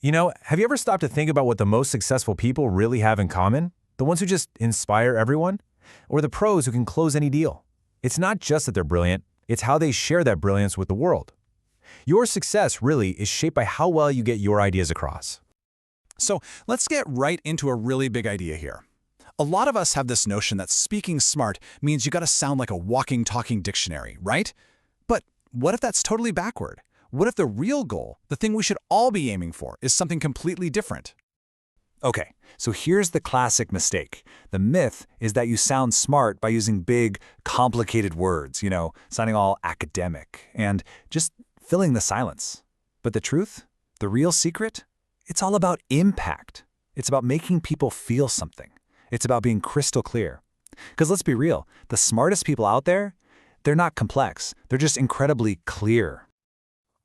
Have you ever stopped to think about what the most successful people really have in common? The ones who just inspire everyone? Or the pros who can close any deal? It's not just that they're brilliant, it's how they share that brilliance with the world. Your success really is shaped by how well you get your ideas across. So let's get right into a really big idea here. A lot of us have this notion that speaking smart means you gotta sound like a walking, talking dictionary, right? But what if that's totally backward? What if the real goal, the thing we should all be aiming for, is something completely different? Okay, so here's the classic mistake. The myth is that you sound smart by using big, complicated words, sounding all academic, and just filling the silence. But the truth? The real secret? It's all about impact. It's about making people feel something. It's about being crystal clear. Because let's be real, the smartest people out there, they're not complex. They're just incredibly clear.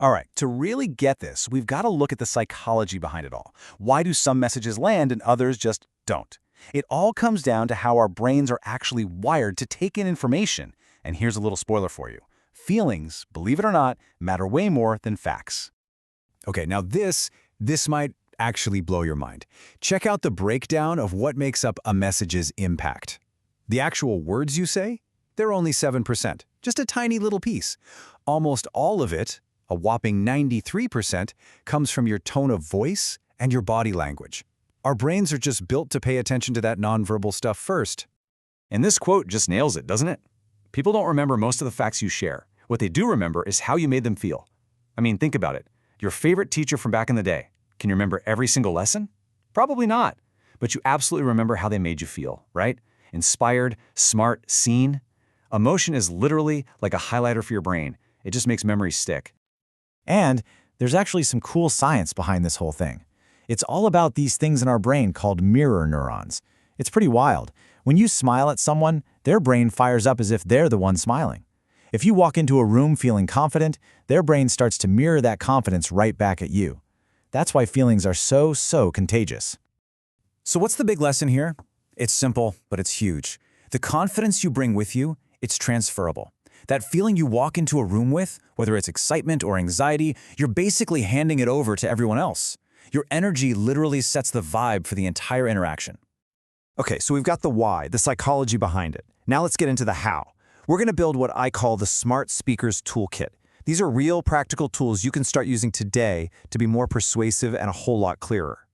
All right, to really get this, we've got to look at the psychology behind it all. Why do some messages land and others just don't? It all comes down to how our brains are actually wired to take in information. And here's a little spoiler for you. Feelings, believe it or not, matter way more than facts. Okay, now this might actually blow your mind. Check out the breakdown of what makes up a message's impact. The actual words you say, they're only 7%, just a tiny little piece. Almost all of it, a whopping 93%, comes from your tone of voice and your body language. Our brains are just built to pay attention to that nonverbal stuff first. And this quote just nails it, doesn't it? People don't remember most of the facts you share. What they do remember is how you made them feel. I mean, think about it. Your favorite teacher from back in the day. Can you remember every single lesson? Probably not. But you absolutely remember how they made you feel, right? Inspired, smart, seen. Emotion is literally like a highlighter for your brain. It just makes memories stick. And there's actually some cool science behind this whole thing. It's all about these things in our brain called mirror neurons. It's pretty wild. When you smile at someone, their brain fires up as if they're the one smiling. If you walk into a room feeling confident, their brain starts to mirror that confidence right back at you. That's why feelings are so contagious. So what's the big lesson here? It's simple, but it's huge. The confidence you bring with you, it's transferable. That feeling you walk into a room with, whether it's excitement or anxiety, you're basically handing it over to everyone else. Your energy literally sets the vibe for the entire interaction. Okay, so we've got the why, the psychology behind it. Now let's get into the how. We're going to build what I call the Smart Speakers Toolkit. These are real practical tools you can start using today to be more persuasive and a whole lot clearer.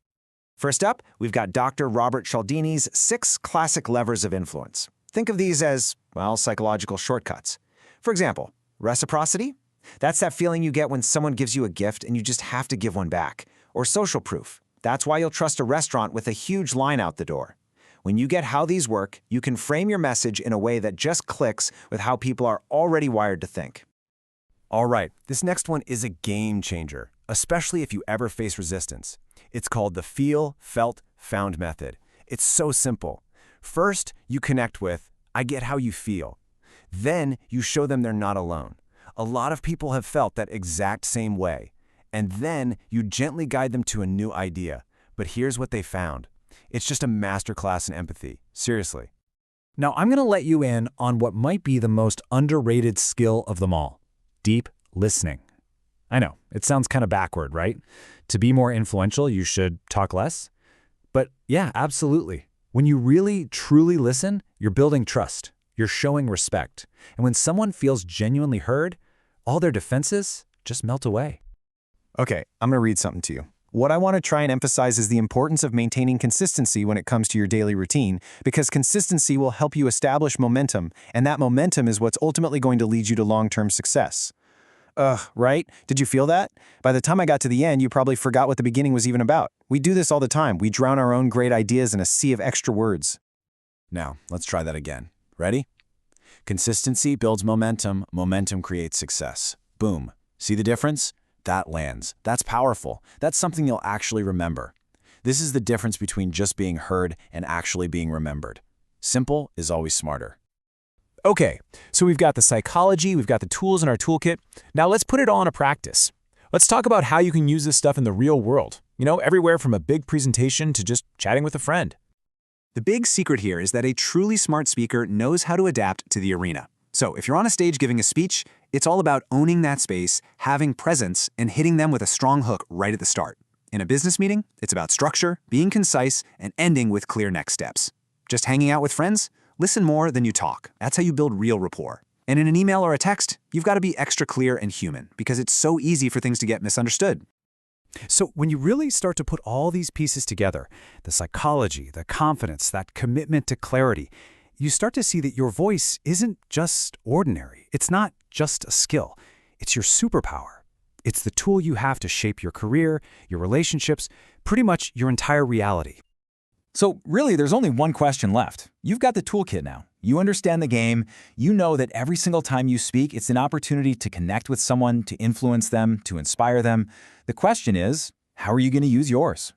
First up, we've got Dr. Robert Cialdini's 6 classic levers of influence. Think of these as, well, psychological shortcuts. For example, reciprocity? That's that feeling you get when someone gives you a gift and you just have to give one back. Or social proof. That's why you'll trust a restaurant with a huge line out the door. When you get how these work, you can frame your message in a way that just clicks with how people are already wired to think. All right, this next one is a game changer, especially if you ever face resistance. It's called the Feel, Felt, Found method. It's so simple. First, you connect with, I get how you feel. Then you show them they're not alone. A lot of people have felt that exact same way. And then you gently guide them to a new idea. But here's what they found. It's just a masterclass in empathy. Seriously. Now I'm going to let you in on what might be the most underrated skill of them all. Deep listening. I know, it sounds kind of backward, right? To be more influential, you should talk less. But yeah, absolutely. When you really, truly listen, you're building trust. You're showing respect. And when someone feels genuinely heard, all their defenses just melt away. Okay, I'm going to read something to you. What I want to try and emphasize is the importance of maintaining consistency when it comes to your daily routine, because consistency will help you establish momentum, and that momentum is what's ultimately going to lead you to long-term success. Right? Did you feel that? By the time I got to the end, you probably forgot what the beginning was even about. We do this all the time. We drown our own great ideas in a sea of extra words. Now, let's try that again. Ready? Consistency builds momentum. Momentum creates success. Boom. See the difference? That lands. That's powerful. That's something you'll actually remember. This is the difference between just being heard and actually being remembered. Simple is always smarter. Okay, so we've got the psychology, we've got the tools in our toolkit. Now let's put it all into practice. Let's talk about how you can use this stuff in the real world. Everywhere from a big presentation to just chatting with a friend. The big secret here is that a truly smart speaker knows how to adapt to the arena. So if you're on a stage giving a speech, it's all about owning that space, having presence, and hitting them with a strong hook right at the start. In a business meeting, it's about structure, being concise, and ending with clear next steps. Just hanging out with friends? Listen more than you talk. That's how you build real rapport. And in an email or a text, you've got to be extra clear and human because it's so easy for things to get misunderstood. So when you really start to put all these pieces together, the psychology, the confidence, that commitment to clarity, you start to see that your voice isn't just ordinary. It's not just a skill. It's your superpower. It's the tool you have to shape your career, your relationships, pretty much your entire reality. So really, there's only one question left. You've got the toolkit now. You understand the game. You know that every single time you speak, it's an opportunity to connect with someone, to influence them, to inspire them. The question is, how are you going to use yours?